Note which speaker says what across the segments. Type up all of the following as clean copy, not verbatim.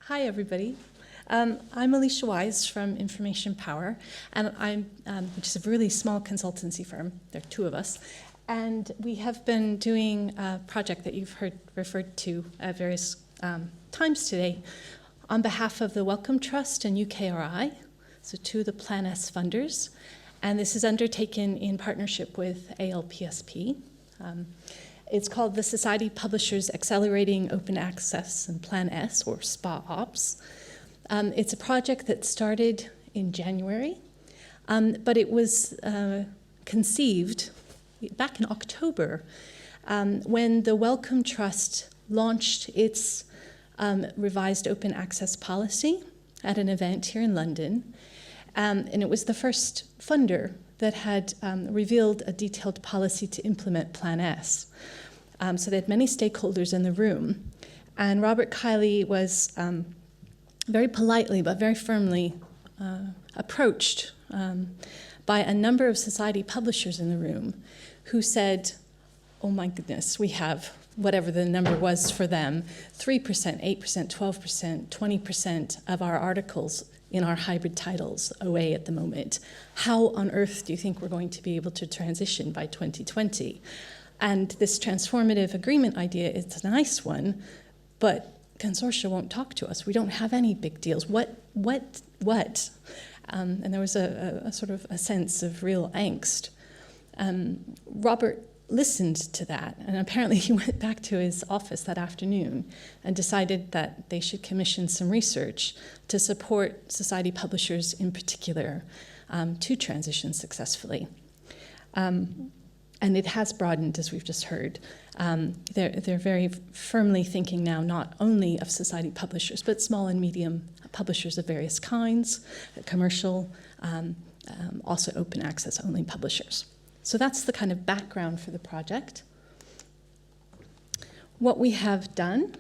Speaker 1: Hi, everybody. I'm Alicia Wise from Information Power, and I'm, which is a really small consultancy firm. There are two of us. And we have been doing a project that you've heard referred to at various times today on behalf of the Wellcome Trust and UKRI, so two of the Plan S funders. And this is undertaken in partnership with ALPSP. It's called the Society Publishers Accelerating Open Access and Plan S, or SPA-OPS. It's a project that started in January, but it was conceived back in October when the Wellcome Trust launched its revised open access policy at an event here in London. And it was the first funder that had revealed a detailed policy to implement Plan S. So they had many stakeholders in the room. And Robert Kiley was very politely but very firmly approached by a number of society publishers in the room who said, oh my goodness, we have whatever the number was for them, 3%, 8%, 12%, 20% of our articles in our hybrid titles OA at the moment. How on earth do you think we're going to be able to transition by 2020? And this transformative agreement idea is a nice one, but consortia won't talk to us. We don't have any big deals. What? And there was a sort of a sense of real angst. Robert listened to that, and apparently he went back to his office that afternoon and decided that they should commission some research to support society publishers in particular to transition successfully. And it has broadened, as we've just heard. They're very firmly thinking now not only of society publishers, but small and medium publishers of various kinds, commercial, also open access only publishers. So that's the kind of background for the project. What we have done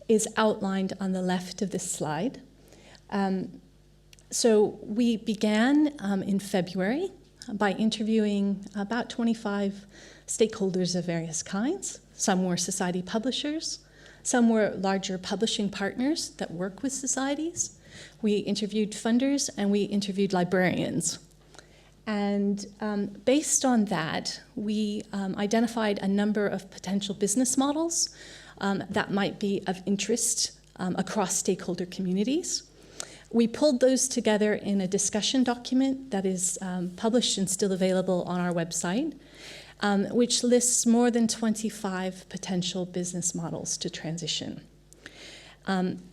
Speaker 1: is outlined on the left of this slide. So we began in February by interviewing about 25 stakeholders of various kinds. Some were society publishers, some were larger publishing partners that work with societies. We interviewed funders and we interviewed librarians. And based on that, we identified a number of potential business models that might be of interest across stakeholder communities. We pulled those together in a discussion document that is published and still available on our website, which lists more than 25 potential business models to transition.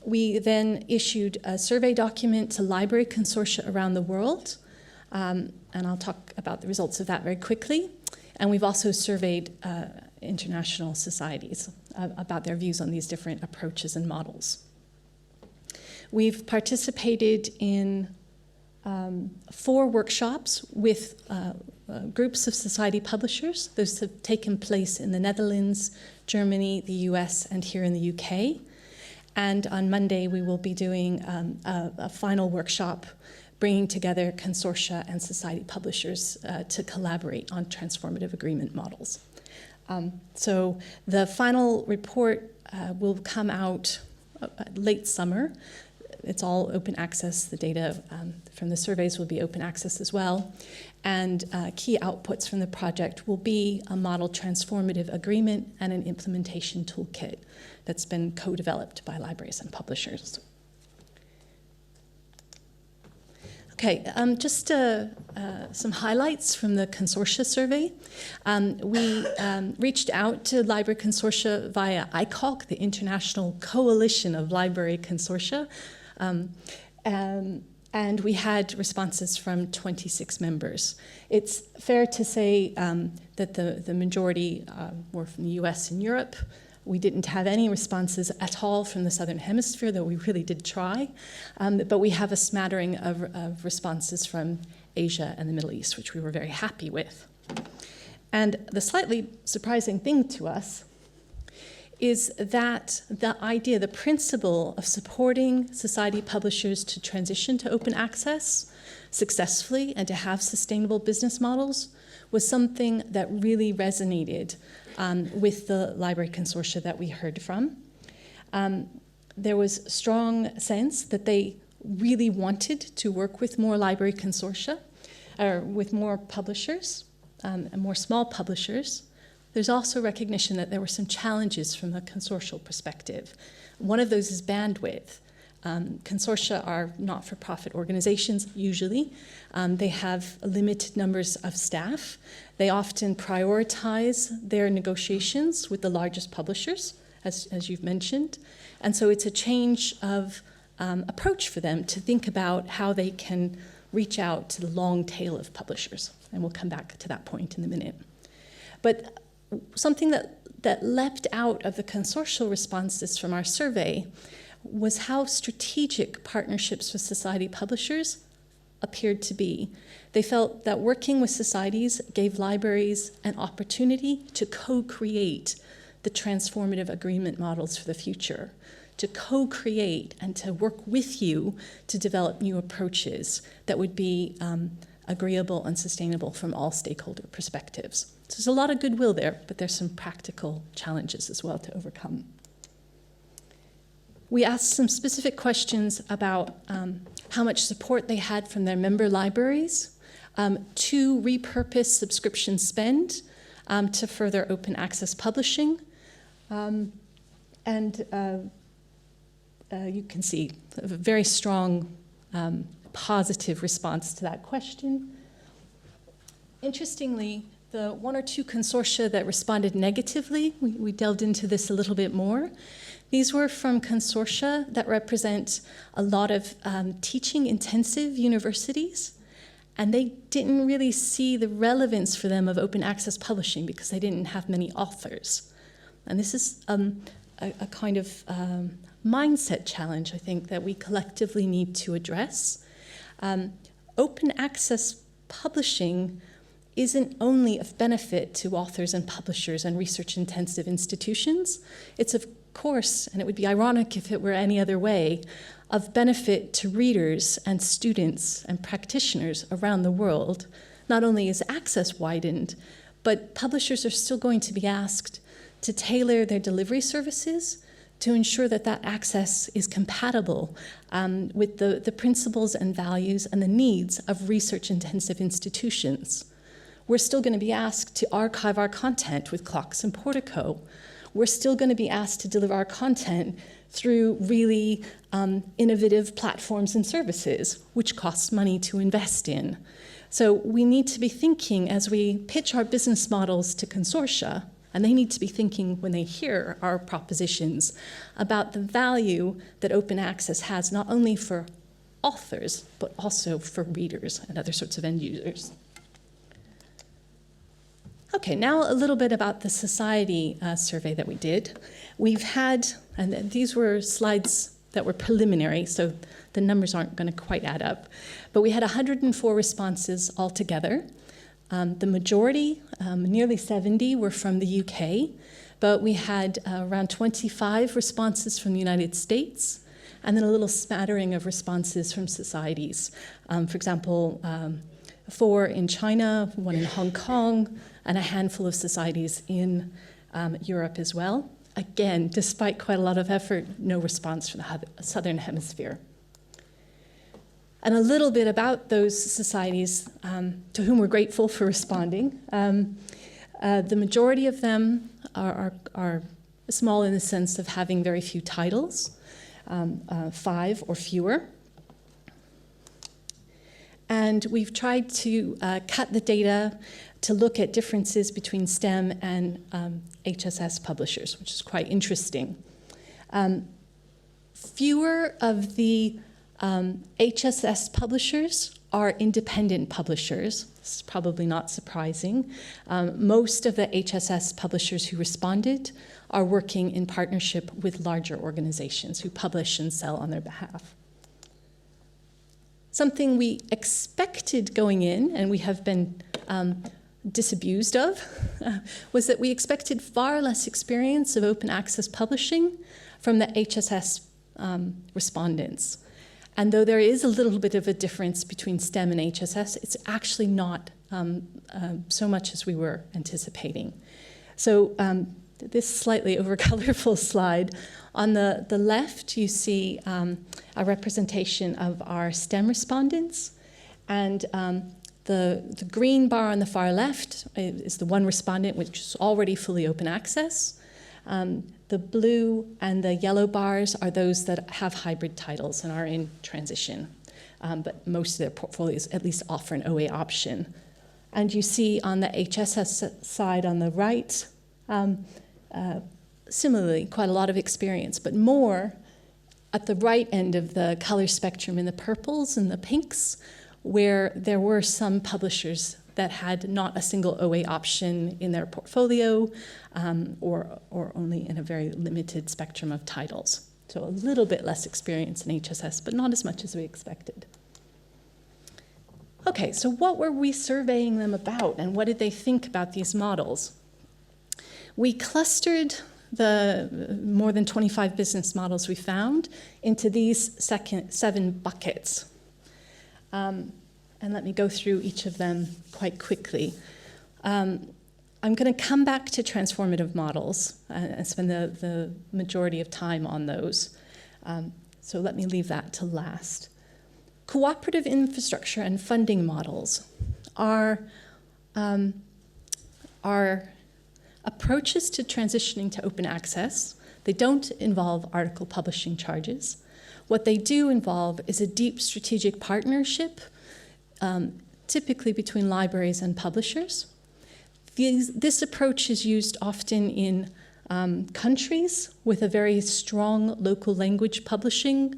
Speaker 1: We then issued a survey document to library consortia around the world, and I'll talk about the results of that very quickly. And we've also surveyed international societies about their views on these different approaches and models. We've participated in 4 workshops with groups of society publishers. Those have taken place in the Netherlands, Germany, the US, and here in the UK. And on Monday, we will be doing a final workshop bringing together consortia and society publishers to collaborate on transformative agreement models. So the final report will come out late summer. It's all open access. The data from the surveys will be open access as well. And key outputs from the project will be a model transformative agreement and an implementation toolkit that's been co-developed by libraries and publishers. Okay, just some highlights from the consortia survey. We reached out to library consortia via ICOLC, the International Coalition of Library Consortia, and we had responses from 26 members. It's fair to say that the majority were from the US and Europe. We didn't have any responses at all from the Southern Hemisphere, though we really did try. But we have a smattering of responses from Asia and the Middle East, which we were very happy with. And the slightly surprising thing to us is that the idea, the principle of supporting society publishers to transition to open access successfully and to have sustainable business models was something that really resonated with the library consortia that we heard from. There was a strong sense that they really wanted to work with more library consortia, or with more publishers, and more small publishers. There's also recognition that there were some challenges from a consortial perspective. One of those is bandwidth. Consortia are not-for-profit organizations, usually. They have limited numbers of staff. They often prioritize their negotiations with the largest publishers, as you've mentioned. And so it's a change of approach for them to think about how they can reach out to the long tail of publishers. And we'll come back to that point in a minute. But something that leapt out of the consortial responses from our survey was how strategic partnerships with society publishers appeared to be. They felt that working with societies gave libraries an opportunity to co-create the transformative agreement models for the future, to co-create and to work with you to develop new approaches that would be agreeable and sustainable from all stakeholder perspectives. So there's a lot of goodwill there, but there's some practical challenges as well to overcome. We asked some specific questions about how much support they had from their member libraries to repurpose subscription spend to further open access publishing. You can see a very strong positive response to that question. Interestingly, the one or two consortia that responded negatively, we delved into this a little bit more. These were from consortia that represent a lot of teaching-intensive universities, and they didn't really see the relevance for them of open access publishing because they didn't have many authors. And this is a kind of mindset challenge, I think, that we collectively need to address. Open access publishing isn't only of benefit to authors and publishers and research-intensive institutions. It's of course, and it would be ironic if it were any other way, of benefit to readers and students and practitioners around the world. Not only is access widened, but publishers are still going to be asked to tailor their delivery services to ensure that that access is compatible with the principles and values and the needs of research-intensive institutions. We're still going to be asked to archive our content with clocks and Portico. We're still going to be asked to deliver our content through really innovative platforms and services, which costs money to invest in. So we need to be thinking as we pitch our business models to consortia, and they need to be thinking when they hear our propositions about the value that open access has not only for authors, but also for readers and other sorts of end users. Okay, now a little bit about the society survey that we did. We've had, and these were slides that were preliminary, so the numbers aren't going to quite add up, but we had 104 responses altogether. The majority, nearly 70, were from the UK, but we had around 25 responses from the United States, and then a little smattering of responses from societies. For example, 4 in China, 1 in Hong Kong, and a handful of societies in Europe as well. Again, despite quite a lot of effort, no response from the Southern Hemisphere. And a little bit about those societies to whom we're grateful for responding. The majority of them are small in the sense of having very few titles, 5 or fewer. And we've tried to cut the data to look at differences between STEM and HSS publishers, which is quite interesting. Fewer of the HSS publishers are independent publishers. This is probably not surprising. Most of the HSS publishers who responded are working in partnership with larger organizations who publish and sell on their behalf. Something we expected going in, and we have been disabused of, was that we expected far less experience of open access publishing from the HSS respondents. And though there is a little bit of a difference between STEM and HSS, it's actually not so much as we were anticipating. So this slightly over colorful slide, on the left you see a representation of our STEM respondents, and the green bar on the far left is the one respondent which is already fully open access. The blue and the yellow bars are those that have hybrid titles and are in transition, but most of their portfolios at least offer an OA option. And you see on the HSS side on the right, similarly, quite a lot of experience, but more at the right end of the color spectrum in the purples and the pinks, where there were some publishers that had not a single OA option in their portfolio, or only in a very limited spectrum of titles. So a little bit less experience in HSS, but not as much as we expected. Okay, so what were we surveying them about, and what did they think about these models? We clustered the more than 25 business models we found into these 7 buckets. And let me go through each of them quite quickly. I'm going to come back to transformative models and spend the majority of time on those. So let me leave that to last. Cooperative infrastructure and funding models are approaches to transitioning to open access. They don't involve article publishing charges. What they do involve is a deep strategic partnership, typically between libraries and publishers. This approach is used often in countries with a very strong local language publishing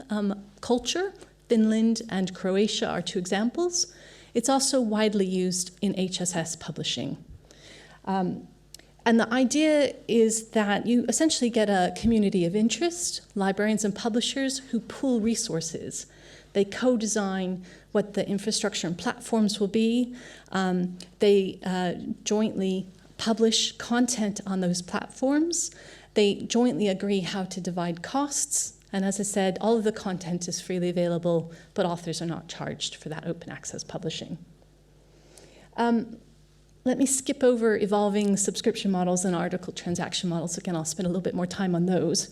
Speaker 1: culture. Finland and Croatia are 2 examples. It's also widely used in HSS publishing. And the idea is that you essentially get a community of interest, librarians and publishers who pool resources. They co-design what the infrastructure and platforms will be. They jointly publish content on those platforms. They jointly agree how to divide costs. And as I said, all of the content is freely available, but authors are not charged for that open access publishing. Let me skip over evolving subscription models and article transaction models. Again, I'll spend a little bit more time on those.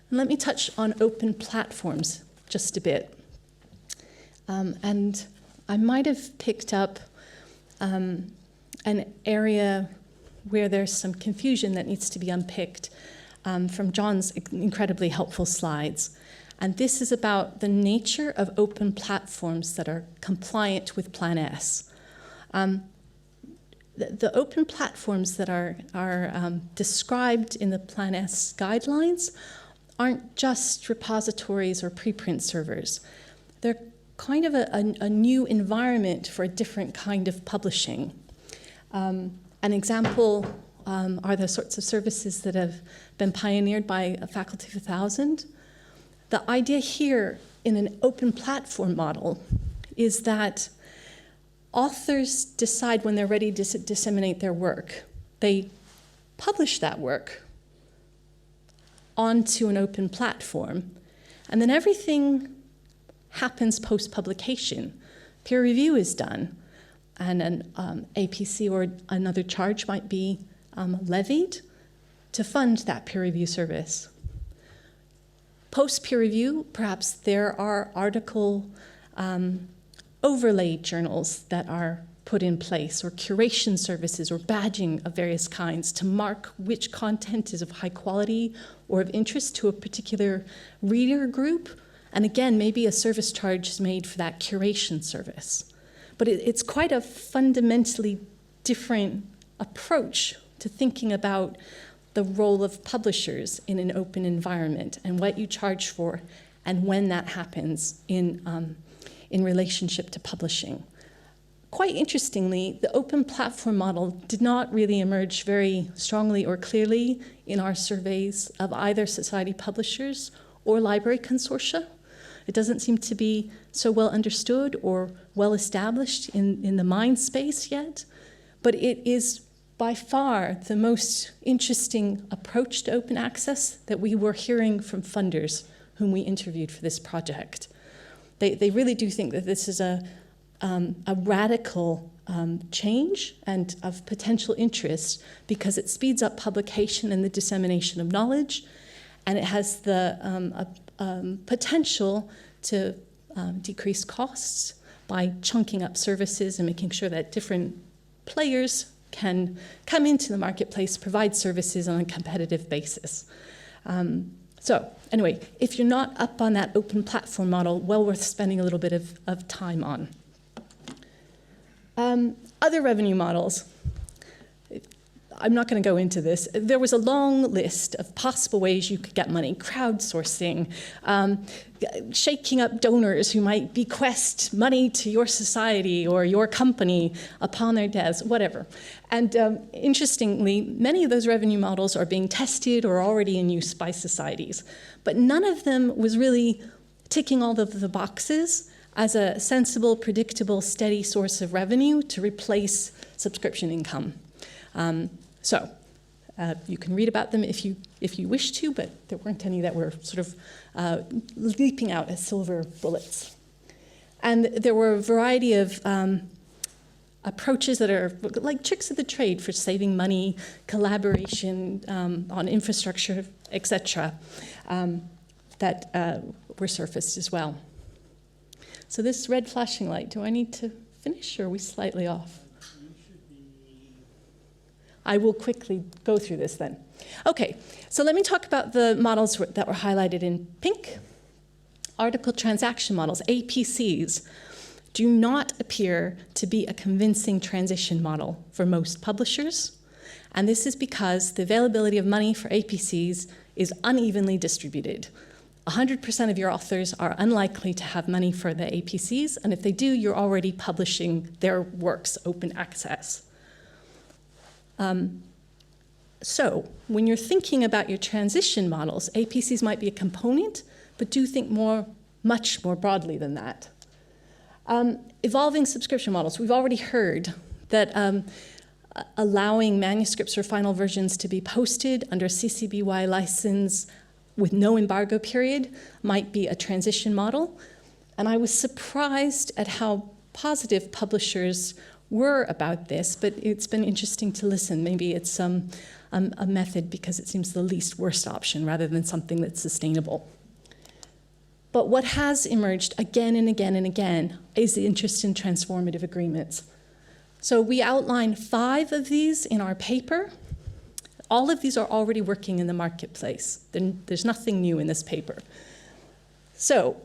Speaker 1: And let me touch on open platforms just a bit. And I might have picked up an area where there's some confusion that needs to be unpicked from John's incredibly helpful slides. And this is about the nature of open platforms that are compliant with Plan S. The open platforms that are described in the Plan S guidelines aren't just repositories or preprint servers. They're kind of a new environment for a different kind of publishing. An example are the sorts of services that have been pioneered by Faculty of 1000. The idea here in an open platform model is that authors decide when they're ready to disseminate their work. They publish that work onto an open platform, and then everything happens post-publication. Peer review is done, and an APC or another charge might be levied to fund that peer review service. Post-peer review, perhaps there are article overlay journals that are put in place, or curation services or badging of various kinds to mark which content is of high quality or of interest to a particular reader group. And again, maybe a service charge is made for that curation service. But it's quite a fundamentally different approach to thinking about the role of publishers in an open environment and what you charge for and when that happens in relationship to publishing. Quite interestingly, the open platform model did not really emerge very strongly or clearly in our surveys of either society publishers or library consortia. It doesn't seem to be so well understood or well established in the mind space yet, but it is by far the most interesting approach to open access that we were hearing from funders whom we interviewed for this project. They really do think that this is a a radical change and of potential interest because it speeds up publication and the dissemination of knowledge, and it has the potential to decrease costs by chunking up services and making sure that different players can come into the marketplace, provide services on a competitive basis. So anyway, if you're not up on that open platform model, well worth spending a little bit of time on. Other revenue models. I'm not going to go into this. There was a long list of possible ways you could get money: crowdsourcing, shaking up donors who might bequest money to your society or your company upon their deaths, whatever. And interestingly, many of those revenue models are being tested or already in use by societies. But none of them was really ticking all of the boxes as a sensible, predictable, steady source of revenue to replace subscription income. So you can read about them if you wish to, but there weren't any that were sort of leaping out as silver bullets. And there were a variety of approaches that are like tricks of the trade for saving money, collaboration on infrastructure, etc., that were surfaced as well. So this red flashing light, do I need to finish, or are we slightly off? I will quickly go through this then. Okay, so let me talk about the models that were highlighted in pink. Article transaction models, APCs, do not appear to be a convincing transition model for most publishers. And this is because the availability of money for APCs is unevenly distributed. 100% of your authors are unlikely to have money for the APCs, and if they do, you're already publishing their works open access. So when you're thinking about your transition models, APCs might be a component, but do think much more broadly than that. Evolving subscription models. We've already heard that allowing manuscripts or final versions to be posted under CC BY license with no embargo period might be a transition model. And I was surprised at how positive publishers were about this, but it's been interesting to listen. Maybe it's a method because it seems the least worst option rather than something that's sustainable. But what has emerged again and again and again is the interest in transformative agreements. So we outline 5 of these in our paper. All of these are already working in the marketplace. There's nothing new in this paper. So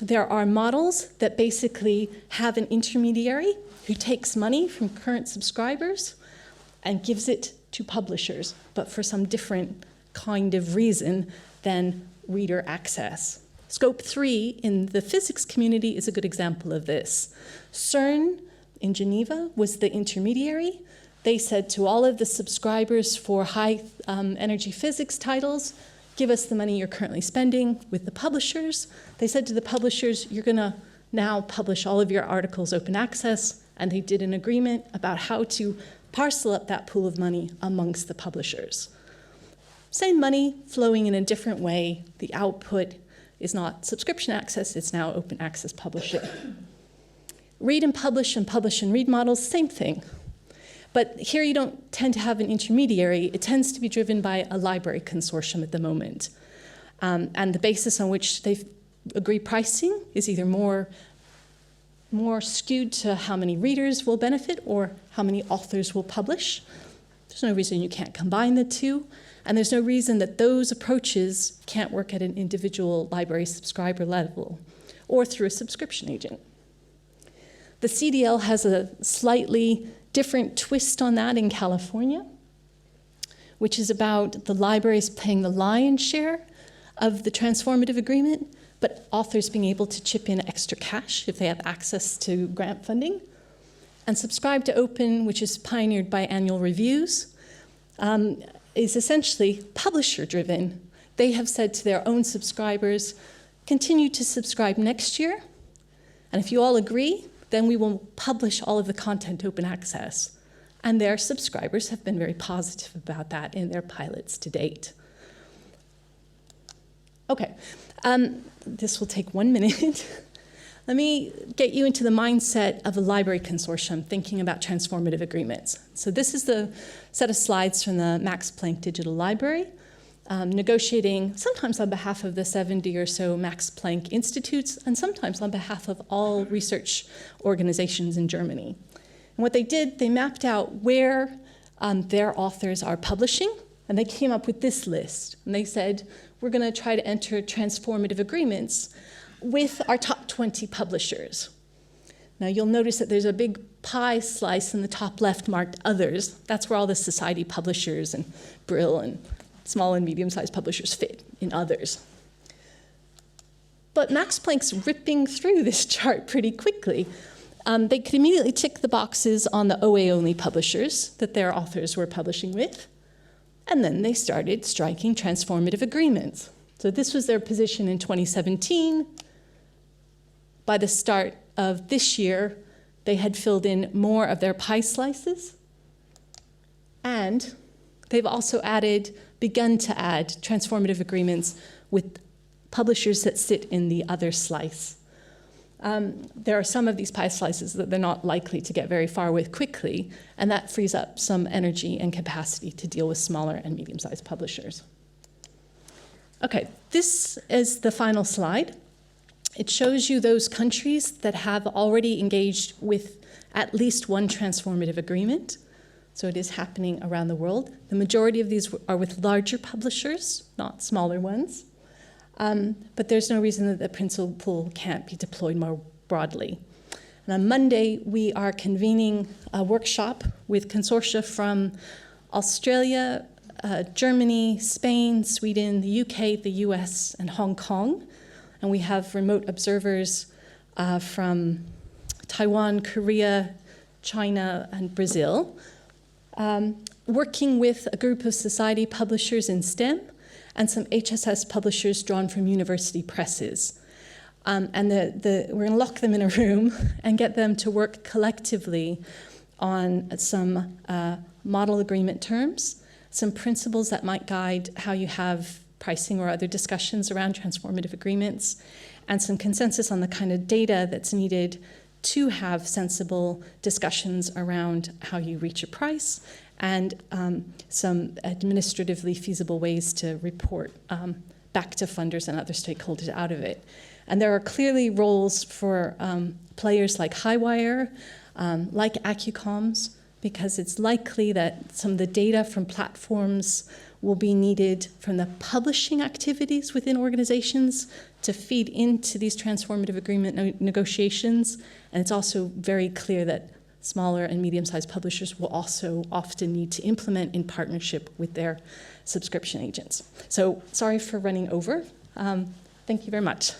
Speaker 1: there are models that basically have an intermediary who takes money from current subscribers and gives it to publishers, but for some different kind of reason than reader access. Scope 3 in the physics community is a good example of this. CERN in Geneva was the intermediary. They said to all of the subscribers for high energy physics titles, give us the money you're currently spending with the publishers. They said to the publishers, you're going to now publish all of your articles open access, and they did an agreement about how to parcel up that pool of money amongst the publishers. Same money flowing in a different way. The output is not subscription access, it's now open access publishing. Read and publish and read models, same thing. But here you don't tend to have an intermediary. It tends to be driven by a library consortium at the moment. And the basis on which they agree pricing is either more skewed to how many readers will benefit or how many authors will publish. There's no reason you can't combine the two. And there's no reason that those approaches can't work at an individual library subscriber level or through a subscription agent. The CDL has a slightly different twist on that in California, which is about the libraries paying the lion's share of the transformative agreement, but authors being able to chip in extra cash if they have access to grant funding. And Subscribe to Open, which is pioneered by Annual Reviews, is essentially publisher-driven. They have said to their own subscribers, continue to subscribe next year, and if you all agree, then we will publish all of the content open access. And their subscribers have been very positive about that in their pilots to date. Okay, this will take 1 minute. let me get you into the mindset of a library consortium thinking about transformative agreements. So this is the set of slides from the Max Planck Digital Library, negotiating sometimes on behalf of the 70 or so Max Planck institutes, and sometimes on behalf of all research organizations in Germany. And what they did, they mapped out where their authors are publishing, and they came up with this list. And they said, we're going to try to enter transformative agreements with our top 20 publishers. Now you'll notice that there's a big pie slice in the top left marked others. That's where all the society publishers and Brill and small and medium-sized publishers fit in others. But Max Planck's ripping through this chart pretty quickly. They could immediately tick the boxes on the OA-only publishers that their authors were publishing with, and then they started striking transformative agreements. So this was their position in 2017. By the start of this year, they had filled in more of their pie slices, and they've also begun to add transformative agreements with publishers that sit in the other slice. There are some of these pie slices that they're not likely to get very far with quickly, and that frees up some energy and capacity to deal with smaller and medium-sized publishers. Okay, this is the final slide. It shows you those countries that have already engaged with at least one transformative agreement. So it is happening around the world. The majority of these are with larger publishers, not smaller ones. But there's no reason that the principle can't be deployed more broadly. And on Monday, we are convening a workshop with consortia from Australia, Germany, Spain, Sweden, the UK, the US, and Hong Kong. And we have remote observers from Taiwan, Korea, China, and Brazil, working with a group of society publishers in STEM and some HSS publishers drawn from university presses. And we're going to lock them in a room and get them to work collectively on some model agreement terms, some principles that might guide how you have pricing or other discussions around transformative agreements, and some consensus on the kind of data that's needed to have sensible discussions around how you reach a price, and some administratively feasible ways to report back to funders and other stakeholders out of it. And there are clearly roles for players like HighWire, like AccuComms, because it's likely that some of the data from platforms will be needed from the publishing activities within organizations to feed into these transformative agreement negotiations. And it's also very clear that smaller and medium-sized publishers will also often need to implement in partnership with their subscription agents. So sorry for running over. Thank you very much.